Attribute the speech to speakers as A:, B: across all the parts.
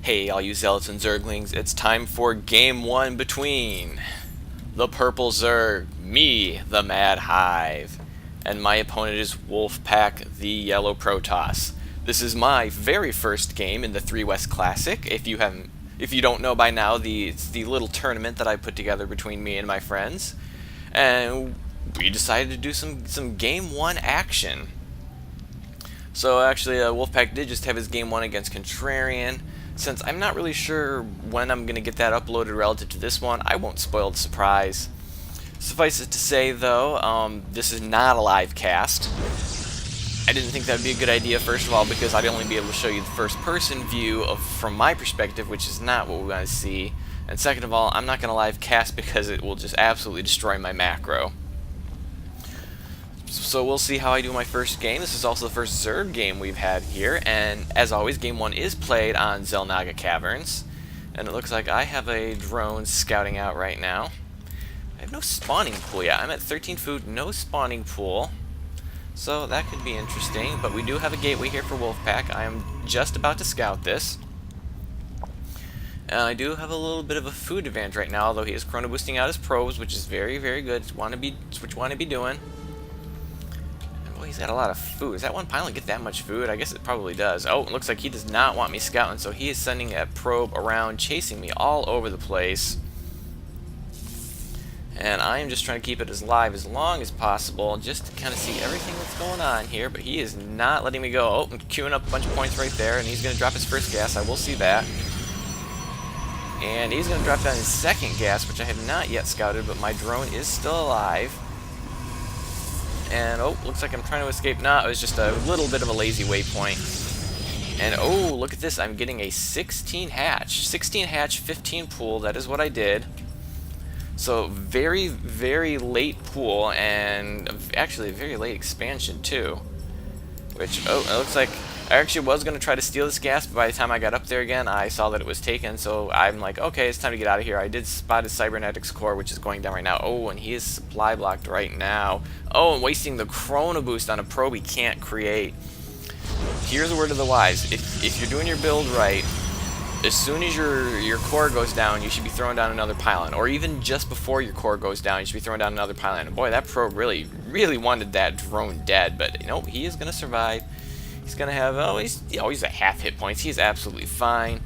A: Hey, all you zealots and zerglings, it's time for game one between the purple zerg, me, the MadHive, and my opponent is wolfpack, the yellow Protoss. This is my very first game in the 3 West Classic. If you don't know by now, it's the little tournament that I put together between me and my friends, and we decided to do some game one action. So actually, Wolfpack did just have his game one against Contrarian. Since I'm not really sure when I'm going to get that uploaded relative to this one, I won't spoil the surprise. Suffice it to say, though, this is not a live cast. I didn't think that would be a good idea, first of all, because I'd only be able to show you the first-person view from my perspective, which is not what we want to see. And second of all, I'm not going to live cast because it will just absolutely destroy my macro. So we'll see how I do my first game. This is also the first Zerg game we've had here, and as always, game one is played on xel'naga caverns. And it looks like I have a drone scouting out right now. I have no spawning pool yet. I'm at 13 food, no spawning pool. So that could be interesting, but we do have a gateway here for Wolfpack. I am just about to scout this. I do have a little bit of a food advantage right now, although he is chrono boosting out his probes, which is very, very good. It's what you want to be doing. He's got a lot of food. Does that one pylon get that much food? I guess it probably does. Oh, it looks like he does not want me scouting, so he is sending a probe around, chasing me all over the place. And I am just trying to keep it as live as long as possible, just to kind of see everything that's going on here, but he is not letting me go. Oh, I'm queuing up a bunch of points right there, and he's going to drop his first gas. I will see that. And he's going to drop down his second gas, which I have not yet scouted, but my drone is still alive. And, oh, looks like I'm trying to escape. Nah, it was just a little bit of a lazy waypoint. And, oh, look at this. I'm getting a 16 hatch. 16 hatch, 15 pool. That is what I did. So, very, very late pool, and actually a very late expansion, too. Which, oh, it looks like I actually was going to try to steal this gas, but by the time I got up there again, I saw that it was taken, so I'm like, okay, it's time to get out of here. I did spot his cybernetics core, which is going down right now. Oh, and he is supply blocked right now. Oh, and wasting the chrono boost on a probe he can't create. Here's a word of the wise. If you're doing your build right, as soon as your core goes down, you should be throwing down another pylon. Or even just before your core goes down, you should be throwing down another pylon. And boy, that probe really, really wanted that drone dead, but you know, he is going to survive. He's going to have, he's at half hit points. He's absolutely fine.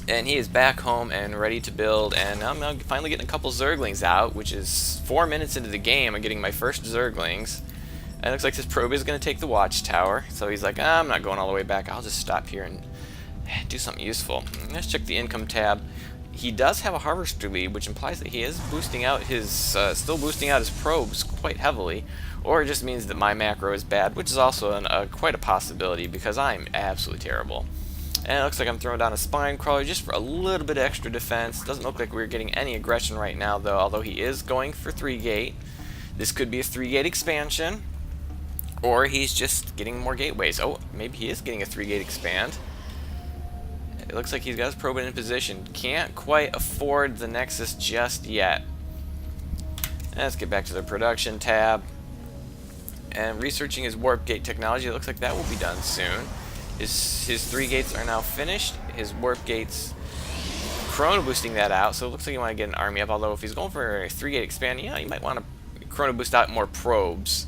A: And he is back home and ready to build. And I'm finally getting a couple Zerglings out, which is 4 minutes into the game. I'm getting my first Zerglings. And it looks like this probe is going to take the watchtower. So he's like, I'm not going all the way back. I'll just stop here and do something useful. Let's check the income tab. He does have a harvester lead, which implies that he is boosting out his, still boosting out his probes quite heavily. Or it just means that my macro is bad, which is also quite a possibility because I'm absolutely terrible. And it looks like I'm throwing down a spine crawler just for a little bit of extra defense. Doesn't look like we're getting any aggression right now, though, although he is going for 3-gate. This could be a 3-gate expansion, or he's just getting more gateways. Oh, maybe he is getting a 3-gate expand. It looks like he's got his probe in position. Can't quite afford the Nexus just yet. Let's get back to the production tab. And researching his warp gate technology, it looks like that will be done soon. His 3 gates are now finished. His warp gates, chrono boosting that out, so it looks like you want to get an army up, although if he's going for a 3-gate expand, yeah, you might want to chrono boost out more probes,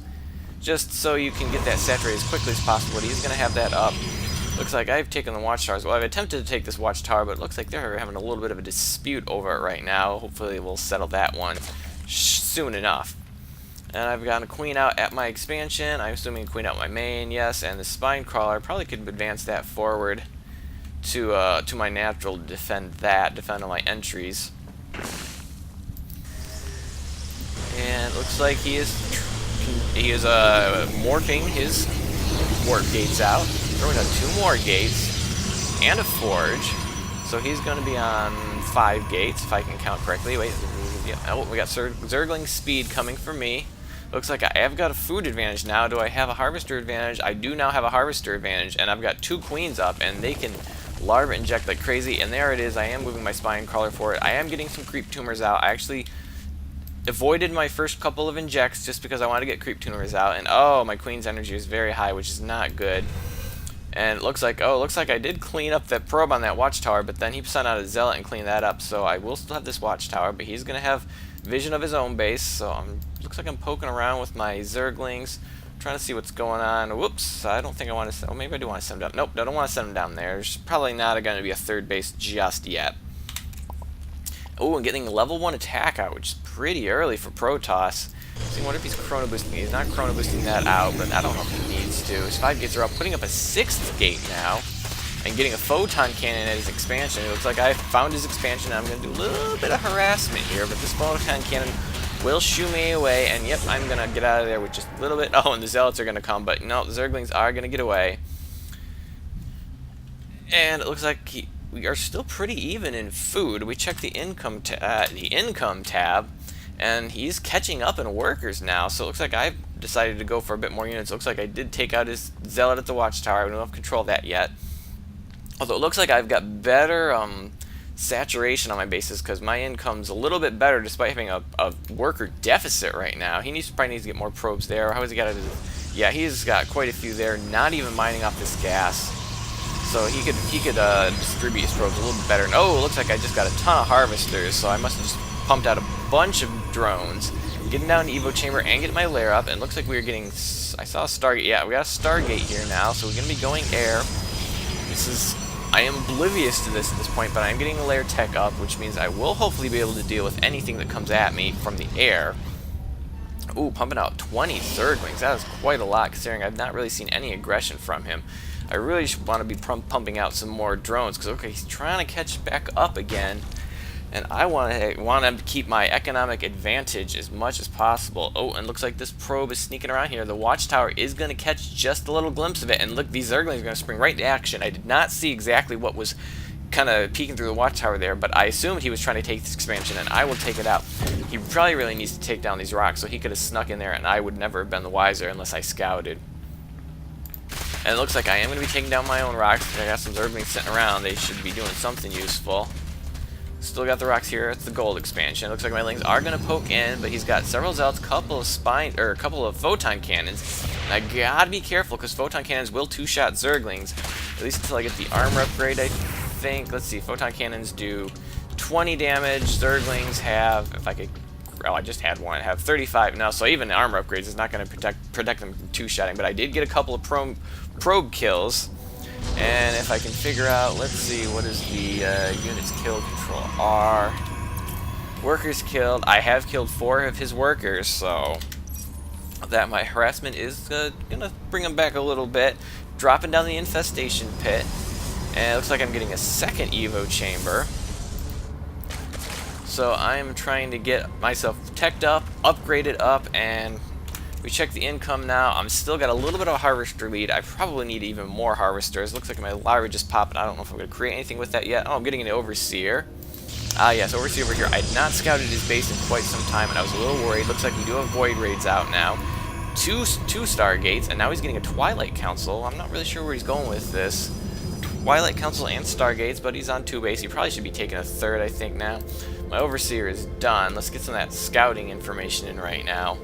A: just so you can get that saturated as quickly as possible. He's going to have that up. Looks like I've taken the watchtowers. Well, I've attempted to take this watchtower, but it looks like they're having a little bit of a dispute over it right now. Hopefully we'll settle that one soon enough. And I've got a queen out at my expansion. I'm assuming a queen out my main, yes. And the spine crawler, probably could advance that forward to my natural to defend all my entries. And it looks like he is morphing his warp gates out, throwing out 2 more gates and a forge. So he's going to be on 5 gates if I can count correctly. Wait, yeah, oh, we got Zergling speed coming for me. Looks like I have got a food advantage now. Do I have a harvester advantage? I do now have a harvester advantage, and I've got 2 queens up, and they can larva inject like crazy. And there it is. I am moving my spine crawler for it. I am getting some creep tumors out. I actually avoided my first couple of injects just because I wanted to get creep tumors out. And oh, my queen's energy is very high, which is not good. And it looks like, oh, it looks like I did clean up that probe on that watchtower, but then he sent out a zealot and cleaned that up. So I will still have this watchtower, but he's going to have vision of his own base. So looks like I'm poking around with my zerglings, trying to see what's going on. Whoops, I don't think I want to, oh, maybe I do want to send him down. Nope, I don't want to send him down there. There's probably not going to be a third base just yet. Oh, and getting level 1 attack out, which is pretty early for Protoss. See, what if he's chrono boosting? He's not chrono boosting that out, but I don't know if he needs to. His 5 gates are up, putting up a 6th gate now, and getting a photon cannon at his expansion. It looks like I found his expansion, and I'm going to do a little bit of harassment here, but this photon cannon will shoo me away, and yep, I'm going to get out of there with just a little bit. Oh, and the zealots are going to come, but no, the zerglings are going to get away. And it looks like we are still pretty even in food. We checked the income tab, and he's catching up in workers now, so it looks like I've decided to go for a bit more units. It looks like I did take out his zealot at the watchtower. I don't have control of that yet. Although it looks like I've got better saturation on my bases, because my income's a little bit better despite having a worker deficit right now. He probably needs to get more probes there. How has he got it? Yeah, he's got quite a few there, not even mining off this gas. So he could distribute his probes a little bit better. And oh, it looks like I just got a ton of harvesters, so I must have just pumped out a bunch of drones, getting down to Evo Chamber and getting my lair up. And it looks like we are getting, I saw a Stargate. Yeah, we got a Stargate here now, so we're going to be going air. I am oblivious to this at this point, but I'm getting the lair tech up, which means I will hopefully be able to deal with anything that comes at me from the air. Ooh, pumping out 20 Zerglings. That is quite a lot, considering I've not really seen any aggression from him. I really should want to be pumping out some more drones, because okay, he's trying to catch back up again, and I want him to keep my economic advantage as much as possible. Oh, and looks like this probe is sneaking around here. The watchtower is going to catch just a little glimpse of it, and look, these Zerglings are going to spring right into action. I did not see exactly what was kind of peeking through the watchtower there, but I assumed he was trying to take this expansion, and I will take it out. He probably really needs to take down these rocks, so he could have snuck in there, and I would never have been the wiser unless I scouted. And it looks like I am going to be taking down my own rocks. I got some Zerglings sitting around. They should be doing something useful. Still got the rocks here. It's the gold expansion. It looks like my lings are going to poke in, but he's got several zealots, a couple of photon cannons. And I gotta be careful, because photon cannons will two-shot Zerglings, at least until I get the armor upgrade, I think. Let's see, photon cannons do 20 damage. Zerglings have, if I could, oh, I just had one. I have 35 now, so even the armor upgrades is not going to protect them from two-shotting. But I did get a couple of probe kills. And if I can figure out, let's see, what is the units killed, control R. Workers killed. I have killed 4 of his workers, so that my harassment is going to bring him back a little bit. Dropping down the infestation pit. And it looks like I'm getting a second Evo chamber. So I'm trying to get myself teched up, upgraded up, and we check the income now. I'm still got a little bit of a harvester lead. I probably need even more harvesters. Looks like my lottery just popped. I don't know if I'm going to create anything with that yet. Oh, I'm getting an overseer. Yes, overseer over here. I had not scouted his base in quite some time, and I was a little worried. Looks like we do have void raids out now. Two Stargates, and now he's getting a Twilight Council. I'm not really sure where he's going with this. Twilight Council and Stargates, but he's on 2 base. He probably should be taking a 3rd, I think, now. My overseer is done. Let's get some of that scouting information in right now.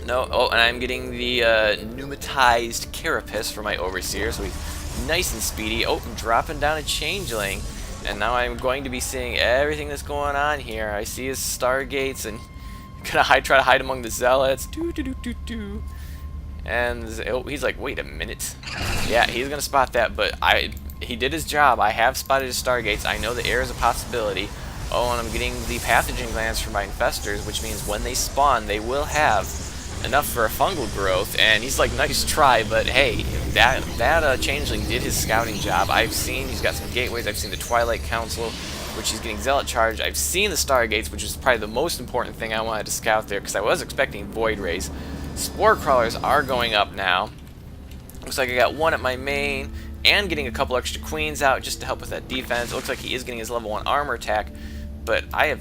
A: No, oh, and I'm getting the pneumatized carapace for my overseer, so he's nice and speedy. Oh, I'm dropping down a changeling, and now I'm going to be seeing everything that's going on here. I see his Stargates, and try to hide among the zealots. And oh, he's like, wait a minute. Yeah, he's gonna spot that, but he did his job. I have spotted his Stargates. I know the air is a possibility. Oh, and I'm getting the pathogen glands for my infestors, which means when they spawn, they will have enough for a fungal growth. And he's like, nice try, but hey, that changeling did his scouting job. I've seen he's got some gateways. I've seen the Twilight Council, which he's getting zealot charge. I've seen the Stargates, which is probably the most important thing I wanted to scout there, because I was expecting void rays. Spore crawlers are going up now. Looks like I got 1 at my main, and getting a couple extra queens out just to help with that defense. It looks like he is getting his level 1 armor attack, but I have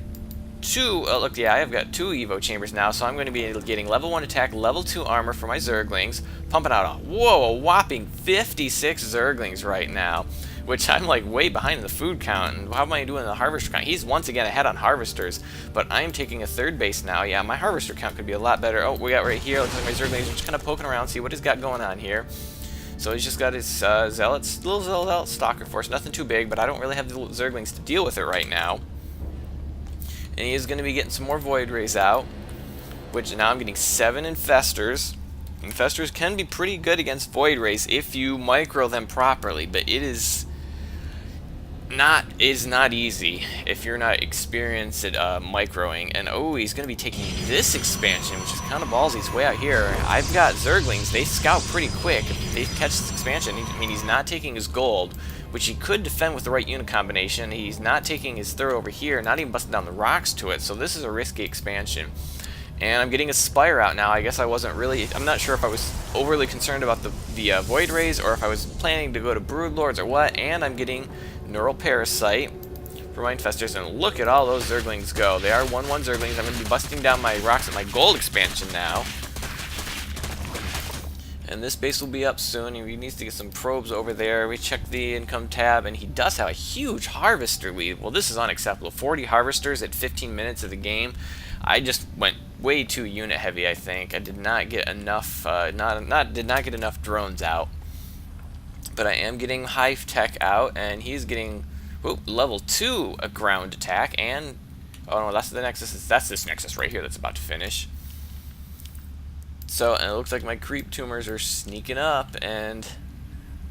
A: 2, I've got 2 Evo chambers now, so I'm going to be getting level 1 attack, level 2 armor for my Zerglings, pumping out a whopping 56 Zerglings right now, which I'm like way behind in the food count. And how am I doing in the harvester count? He's once again ahead on harvesters, but I'm taking a 3rd base now. Yeah, my harvester count could be a lot better. Oh, we got right here, looks like my Zerglings are just kind of poking around, see what he's got going on here. So he's just got his zealots, little zealot stalker force, nothing too big, but I don't really have the zerglings to deal with it right now. And he is going to be getting some more void rays out, which now I'm getting 7 infestors. Infestors can be pretty good against void rays if you micro them properly, but it is not easy if you're not experienced at microing. And oh, he's going to be taking this expansion, which is kind of ballsy. It's way out here. I've got zerglings. They scout pretty quick. If they catch this expansion, I mean, he's not taking his gold, which he could defend with the right unit combination. He's not taking his third over here, not even busting down the rocks to it. So this is a risky expansion. And I'm getting a Spire out now. I guess I wasn't really... I'm not sure if I was overly concerned about the Void Rays or if I was planning to go to Broodlords or what. And I'm getting Neural Parasite for my Infestors. And look at all those Zerglings go. They are 1/1 Zerglings. I'm going to be busting down my rocks at my gold expansion now. And this base will be up soon. He needs to get some probes over there. We checked the income tab, and he does have a huge harvester lead. Well, this is unacceptable. 40 harvesters at 15 minutes of the game. I just went way too unit heavy, I think. I did not get enough, did not get enough drones out. But I am getting Hive Tech out, and he's getting level 2 a ground attack, and oh no, that's the Nexus. That's this Nexus right here that's about to finish. So, and it looks like my creep tumors are sneaking up, and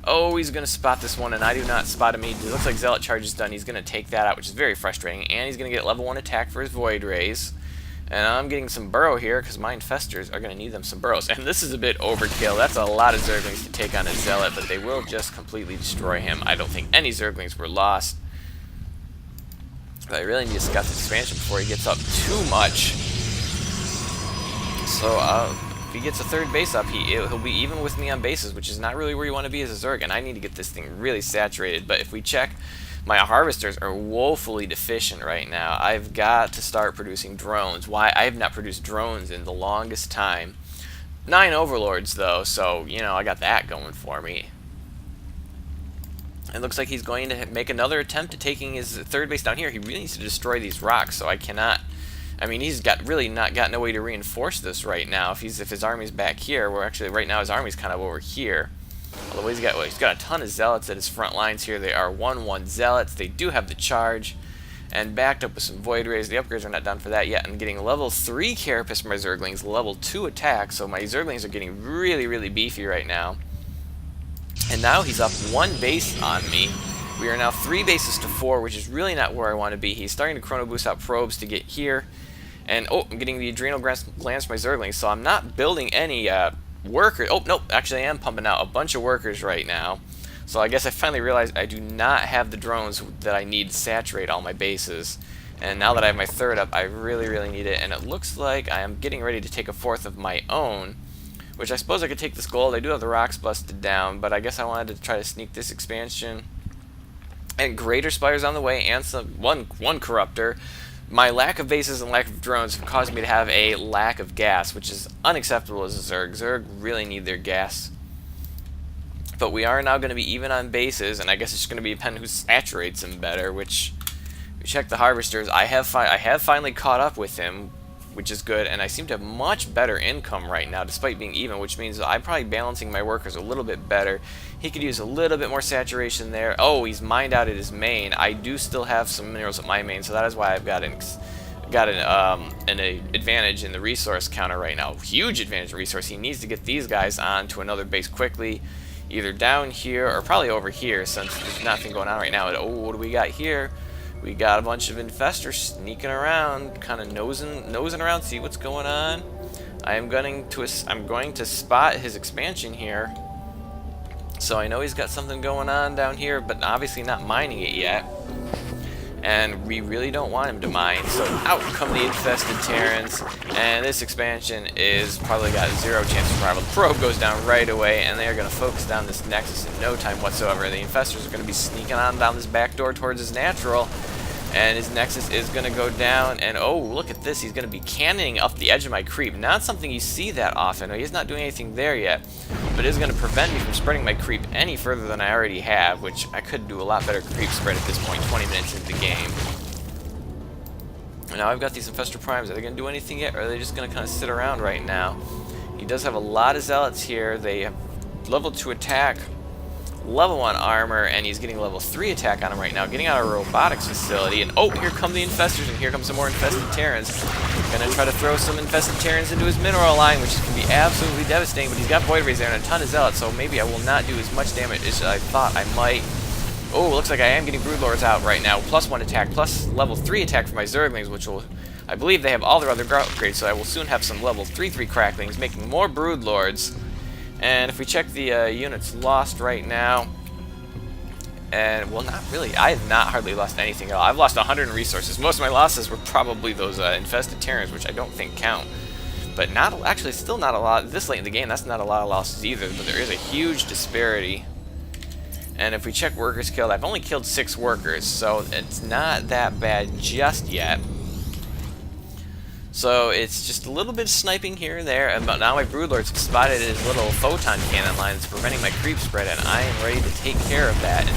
A: oh, he's going to spot this one, and I do not spot him. It looks like Zealot Charge is done. He's going to take that out, which is very frustrating, and he's going to get level 1 attack for his Void Rays. And I'm getting some burrow here, because my Infestors are going to need them some burrows. And this is a bit overkill. That's a lot of Zerglings to take on a Zealot, but they will just completely destroy him. I don't think any Zerglings were lost. But I really need to scout this expansion before he gets up too much. So, if he gets a third base up, he'll be even with me on bases, which is not really where you want to be as a Zerg, and I need to get this thing really saturated. But if we check, my harvesters are woefully deficient right now. I've got to start producing drones. Why? I have not produced drones in the longest time. 9 overlords, though, so, you know, I got that going for me. It looks like he's going to make another attempt at taking his third base down here. He really needs to destroy these rocks, so I cannot... I mean, he's really not got no way to reinforce this right now. If his army's back here, where actually right now his army's kind of over here. Although he's got a ton of zealots at his front lines here. They are 1/1 zealots. They do have the charge, and backed up with some void rays. The upgrades are not done for that yet. I'm getting level 3 carapace for my zerglings, level 2 attack. So my zerglings are getting really beefy right now. And now he's up 1 base on me. We are now 3 bases to 4, which is really not where I want to be. He's starting to chrono boost out probes to get here. And, oh, I'm getting the adrenal glands for my zerglings, so I'm not building any workers. Oh, nope, actually I am pumping out a bunch of workers right now. So I guess I finally realized I do not have the drones that I need to saturate all my bases. And now that I have my third up, I really need it. And it looks like I am getting ready to take a 4th of my own, which I suppose I could take this gold. I do have the rocks busted down, but I guess I wanted to try to sneak this expansion. And Greater Spire's on the way, and one Corruptor. My lack of bases and lack of drones have caused me to have a lack of gas, which is unacceptable as a Zerg. Zerg really need their gas. But we are now going to be even on bases, and I guess it's just going to be depend who saturates them better, which, we check the harvesters. I have finally caught up with him, which is good, and I seem to have much better income right now, despite being even, which means I'm probably balancing my workers a little bit better. He could use a little bit more saturation there. Oh, he's mined out at his main. I do still have some minerals at my main, so that is why I've got an advantage in the resource counter right now. Huge advantage in resource. He needs to get these guys on to another base quickly, either down here or probably over here, since there's nothing going on right now. Oh, what do we got here? We got a bunch of infestors sneaking around, kind of nosing around, see what's going on. I'm going to spot his expansion here, so I know he's got something going on down here, but obviously not mining it yet. And we really don't want him to mine, so out come the infested Terrans, and this expansion is probably got 0 chance of survival. The probe goes down right away, and they are going to focus down this Nexus in no time whatsoever. The infestors are going to be sneaking on down this back door towards his natural, and his Nexus is going to go down, and oh, look at this, he's going to be cannoning up the edge of my creep. Not something you see that often. He's not doing anything there yet, but it is going to prevent me from spreading my creep any further than I already have, which I could do a lot better creep spread at this point, 20 minutes into the game. And now I've got these Infestor Primes. Are they going to do anything yet, or are they just going to kind of sit around right now? He does have a lot of Zealots here. They have level 2 attack, level 1 armor, and he's getting level 3 attack on him right now, getting out of a robotics facility, and oh, here come the infestors, and here come some more infested Terrans. Gonna try to throw some infested Terrans into his mineral line, which can be absolutely devastating, but he's got Void Rays there and a ton of Zealots, so maybe I will not do as much damage as I thought I might. Oh, looks like I am getting Broodlords out right now, plus 1 attack, plus level 3 attack for my Zerglings, which will, I believe they have all their other upgrades, so I will soon have some level 3/3 Cracklings, making more Broodlords. And if we check the units lost right now, and, well, not really. I have not hardly lost anything at all. I've lost 100 in resources. Most of my losses were probably those infested Terrans, which I don't think count. But not, actually, still not a lot. This late in the game, that's not a lot of losses either, but there is a huge disparity. And if we check workers killed, I've only killed 6 workers, so it's not that bad just yet. So it's just a little bit of sniping here and there, and now my Broodlords have spotted his little photon cannon line that's preventing my creep spread, and I am ready to take care of that. And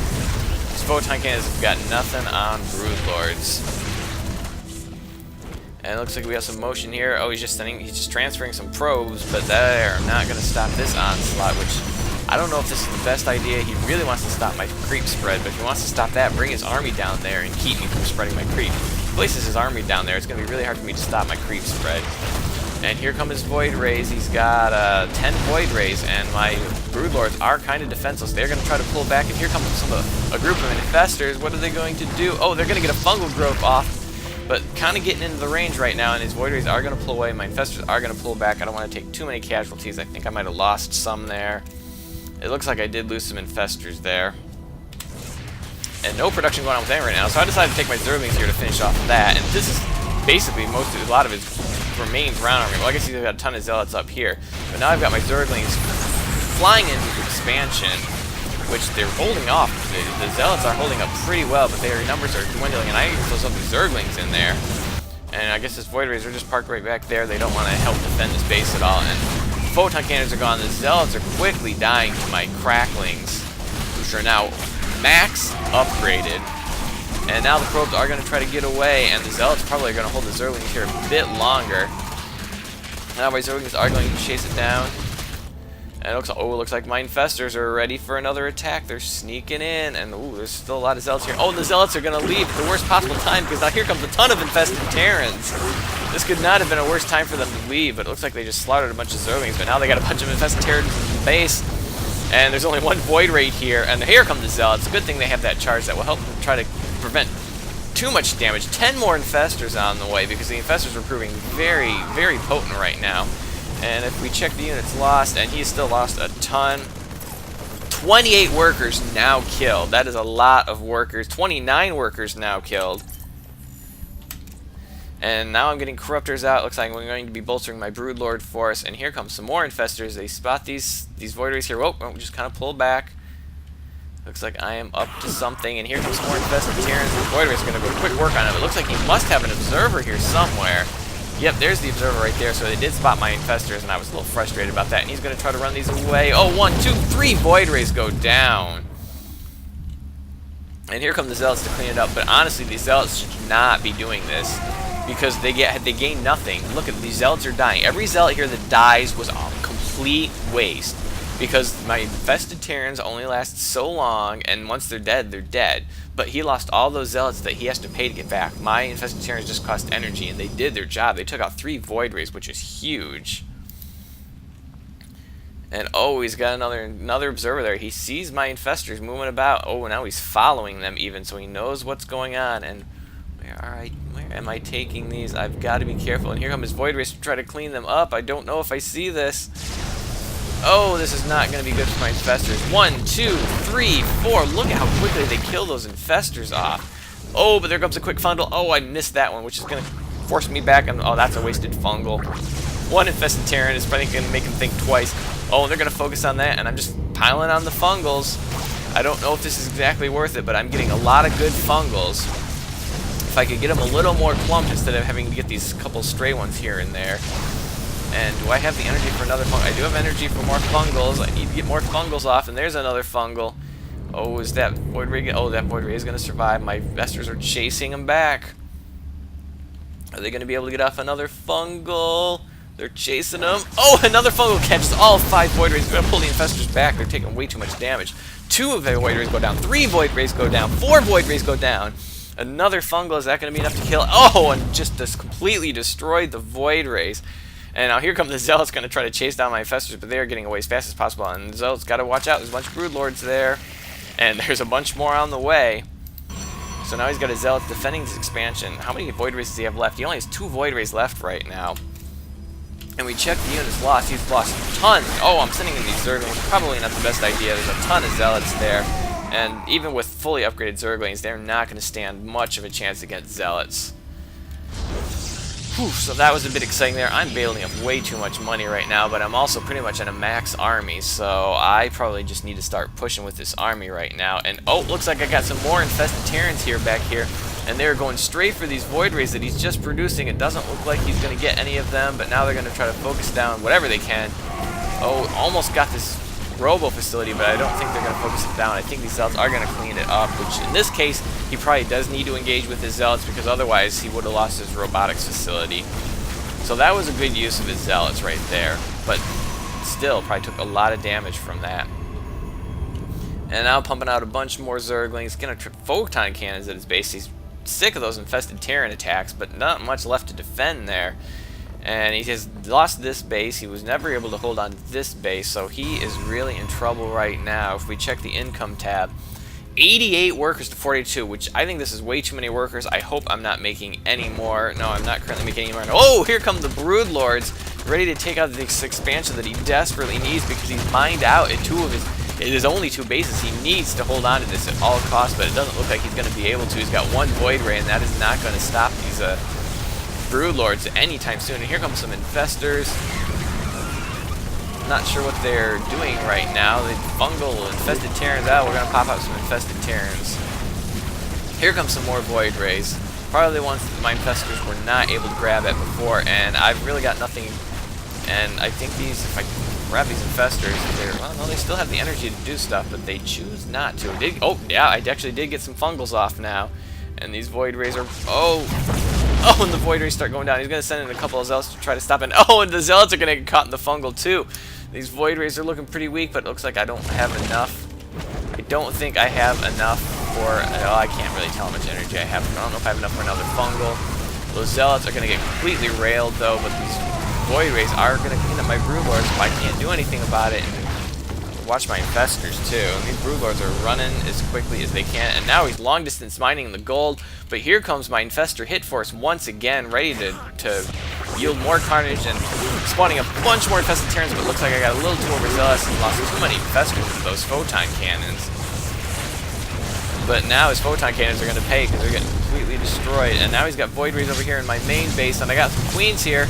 A: these photon cannons have got nothing on Broodlords. And it looks like we have some motion here. Oh, he's just transferring some probes, but they're not going to stop this onslaught, which I don't know if this is the best idea. He really wants to stop my creep spread, but if he wants to stop that, bring his army down there and keep me from spreading my creep. Places his army down there, it's going to be really hard for me to stop my creep spread. And here come his Void Rays. He's got 10 Void Rays, and my Broodlords are kind of defenseless. They're going to try to pull back, and here comes a group of infestors. What are they going to do? Oh, they're going to get a fungal growth off, but kind of getting into the range right now, and his Void Rays are going to pull away. My infestors are going to pull back. I don't want to take too many casualties. I think I might have lost some there. It looks like I did lose some infestors there. And no production going on with them right now, so I decided to take my Zerglings here to finish off that. And this is basically a lot of his remains round army. Well, I guess he's got a ton of Zealots up here, but now I've got my Zerglings flying into expansion, which they're holding off. The Zealots are holding up pretty well, but their numbers are dwindling, and I even throw some of the Zerglings in there. And I guess his Void Rays are just parked right back there. They don't want to help defend this base at all. And photon cannons are gone. The Zealots are quickly dying to my Cracklings, which are now max upgraded. And now the probes are going to try to get away, and the Zealots probably are going to hold the Zerglings here a bit longer. Now my Zerglings are going to chase it down. And it looks like my infestors are ready for another attack. They're sneaking in, and ooh, there's still a lot of Zealots here. Oh, the Zealots are going to leave at the worst possible time, because now here comes a ton of infested Terrans. This could not have been a worse time for them to leave, but it looks like they just slaughtered a bunch of Zerglings, but now they got a bunch of infested Terrans in the base. And there's only one Void Ray here, and here come the Zealots. Good thing they have that charge that will help them try to prevent too much damage. 10 more infestors on the way, because the infestors are proving very, very potent right now. And if we check the units lost, and he's still lost a ton. 28 workers now killed. That is a lot of workers. 29 workers now killed. And now I'm getting Corruptors out. Looks like we're going to be bolstering my Broodlord force. And here comes some more infestors. They spot these Void Rays here. Oh, just kind of pull back. Looks like I am up to something. And here comes more infested Terrans. The Void Rays are going to go quick work on him. It looks like he must have an observer here somewhere. Yep, there's the observer right there. So they did spot my infestors, and I was a little frustrated about that. And he's going to try to run these away. Oh, 1, 2, 3 Void Rays go down. And here come the Zealots to clean it up. But honestly, these Zealots should not be doing this, because they gain nothing. Look at these Zealots are dying. Every Zealot here that dies was a complete waste, because my infested Terrans only last so long, and once they're dead, they're dead. But he lost all those Zealots that he has to pay to get back. My infested Terrans just cost energy, and they did their job. They took out 3 Void Rays, which is huge. And oh, he's got another observer there. He sees my infestors moving about. Oh, now he's following them even, so he knows what's going on. And where am I taking these? I've got to be careful. And here come his Void Rays to try to clean them up. I don't know if I see this. Oh, this is not going to be good for my infestors. 1, 2, 3, 4. Look at how quickly they kill those infestors off. Oh, but there comes a quick fungal. Oh, I missed that one, which is going to force me back. And oh, that's a wasted fungal. One infested Terran is probably going to make him think twice. Oh, and they're going to focus on that, and I'm just piling on the fungals. I don't know if this is exactly worth it, but I'm getting a lot of good fungals. If I could get them a little more clumped instead of having to get these couple stray ones here and there. And do I have the energy for another fungal? I do have energy for more fungals. I need to get more fungals off, and there's another fungal. Oh, is that Void Ray? Oh, that Void Ray is going to survive. My Vestors are chasing him back. Are they going to be able to get off another fungal? They're chasing him. Oh, another fungal catches all 5 Void Rays. We're going to pull the Infestors back. They're taking way too much damage. 2 of their Void Rays go down. 3 Void Rays go down. 4 Void Rays go down. Another fungal. Is that going to be enough to kill? Oh, and just completely destroyed the Void Rays. And now here come the Zealots going to try to chase down my Infestors, but they are getting away as fast as possible. And the Zealots got to watch out. There's a bunch of Broodlords there. And there's a bunch more on the way. So now he's got his Zealots defending this expansion. How many Void Rays does he have left? He only has 2 Void Rays left right now. And we check the units lost. He's lost tons. Oh, I'm sending in these Zerglings. Probably not the best idea. There's a ton of Zealots there. And even with fully upgraded Zerglings, they're not going to stand much of a chance against Zealots. Whew, so that was a bit exciting there. I'm bailing up way too much money right now, but I'm also pretty much in a max army, so I probably just need to start pushing with this army right now. And oh, looks like I got some more infested Terrans here back here, and they're going straight for these Void Rays that he's just producing. It doesn't look like he's going to get any of them, but now they're going to try to focus down whatever they can. Oh, almost got this Robo facility, but I don't think they're going to focus it down. I think these Zealots are going to clean it up, which in this case, he probably does need to engage with his Zealots, because otherwise he would have lost his robotics facility. So that was a good use of his Zealots right there, but still probably took a lot of damage from that. And now pumping out a bunch more Zerglings, going to trip Photon Cannons at his base. He's sick of those infested Terran attacks, but not much left to defend there. And he has lost this base. He was never able to hold on to this base, so he is really in trouble right now. If we check the income tab, 88 workers to 42, which I think this is way too many workers. I hope I'm not making any more. No, I'm not currently making any more. Oh, here come the Broodlords, ready to take out this expansion that he desperately needs, because he's mined out at his only 2 bases. He needs to hold on to this at all costs, but it doesn't look like he's going to be able to. He's got 1 Void Ray, and that is not going to stop these Broodlords anytime soon. And here comes some Infestors. Not sure what they're doing right now. They fungal infested Terrans out. We're going to pop out some infested Terrans. Here comes some more Void Rays. Probably the ones that my Infestors were not able to grab at before, and I've really got nothing. And I think these, if I grab these Infestors, well, no, they still have the energy to do stuff, but they choose not to. Oh, yeah, I actually did get some fungals off now. And these Void Rays are... Oh, and the Void Rays start going down. He's going to send in a couple of Zealots to try to stop it. Oh, and the Zealots are going to get caught in the fungal, too. These Void Rays are looking pretty weak, but it looks like I don't have enough. I don't think I have enough for... Oh, I can't really tell how much energy I have. I don't know if I have enough for another fungal. Those Zealots are going to get completely railed, though, but these Void Rays are going to clean up my Broodlords, so I can't do anything about it. Watch my Infestors too. And these Broodlords are running as quickly as they can. And now he's long distance mining the gold. But here comes my Infestor hit force once again, ready to yield more carnage and spawning a bunch more infested Terrans. But it looks like I got a little too overzealous and lost too many Infestors with those Photon Cannons. But now his Photon Cannons are going to pay, because they're getting completely destroyed. And now he's got Void Rays over here in my main base. And I got some Queens here.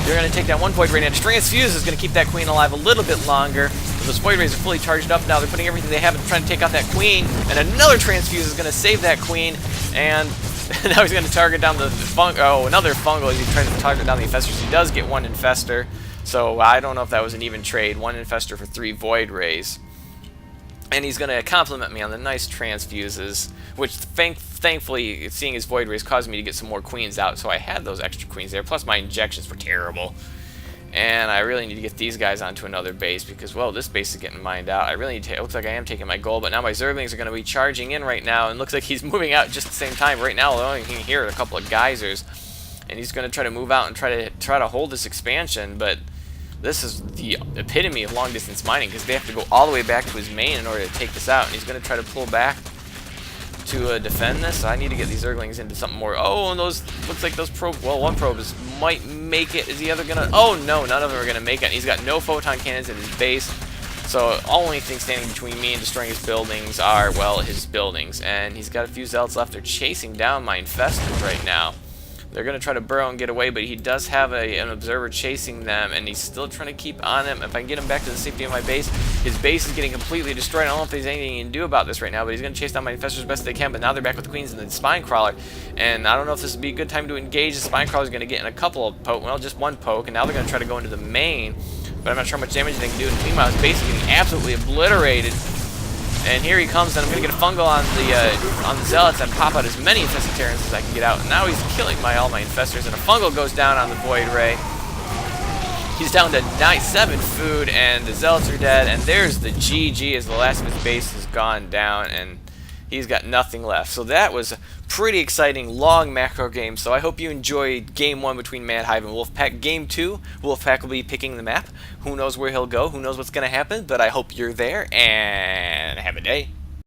A: They're going to take down 1 Void Ray, and Transfuse is going to keep that Queen alive a little bit longer. Those Void Rays are fully charged up now. They're putting everything they have and trying to take out that Queen. And another Transfuse is going to save that Queen. And now he's going to target down the another fungal as he tries to target down the Infestors. He does get 1 Infestor. So I don't know if that was an even trade. 1 Infestor for 3 Void Rays. And he's going to compliment me on the nice Transfuses, which thankfully, seeing his Void Rays caused me to get some more Queens out, so I had those extra Queens there, plus my injections were terrible. And I really need to get these guys onto another base, because, well, this base is getting mined out. I really need to... It looks like I am taking my gold, but now my Zerglings are going to be charging in right now, and looks like he's moving out just at the same time. Right now, the only thing here are a couple of geysers, and he's going to try to move out and try to hold this expansion, but... This is the epitome of long-distance mining, because they have to go all the way back to his main in order to take this out, and he's going to try to pull back to defend this. So I need to get these Zerglings into something more. Oh, and those, looks like those probe, well, one probe might make it. Is the other going to, oh no, none of them are going to make it. And he's got no Photon Cannons in his base, so only thing standing between me and destroying his buildings are, well, his buildings. And he's got a few Zealots left. They're chasing down my Infestors right now. They're going to try to burrow and get away, but he does have an observer chasing them, and he's still trying to keep on him. If I can get him back to the safety of my base, his base is getting completely destroyed. I don't know if there's anything he can do about this right now, but he's going to chase down my Infestors as best they can, but now they're back with the Queens and the Spine Crawler, and I don't know if this would be a good time to engage. The Spine Crawler is going to get in a couple of poke, well, just 1 poke, and now they're going to try to go into the main, but I'm not sure how much damage they can do, and meanwhile his base is getting absolutely obliterated. And here he comes, and I'm going to get a fungal on the Zealots and pop out as many infested Terrans as I can get out. And now he's killing all my Infestors, and a fungal goes down on the Void Ray. He's down to 7 food, and the Zealots are dead, and there's the GG as the last of his base has gone down, and he's got nothing left. So that was a pretty exciting, long macro game. So I hope you enjoyed Game 1 between MadHive and Wolfpack. Game 2, Wolfpack will be picking the map. Who knows where he'll go, who knows what's going to happen, but I hope you're there, and have a day.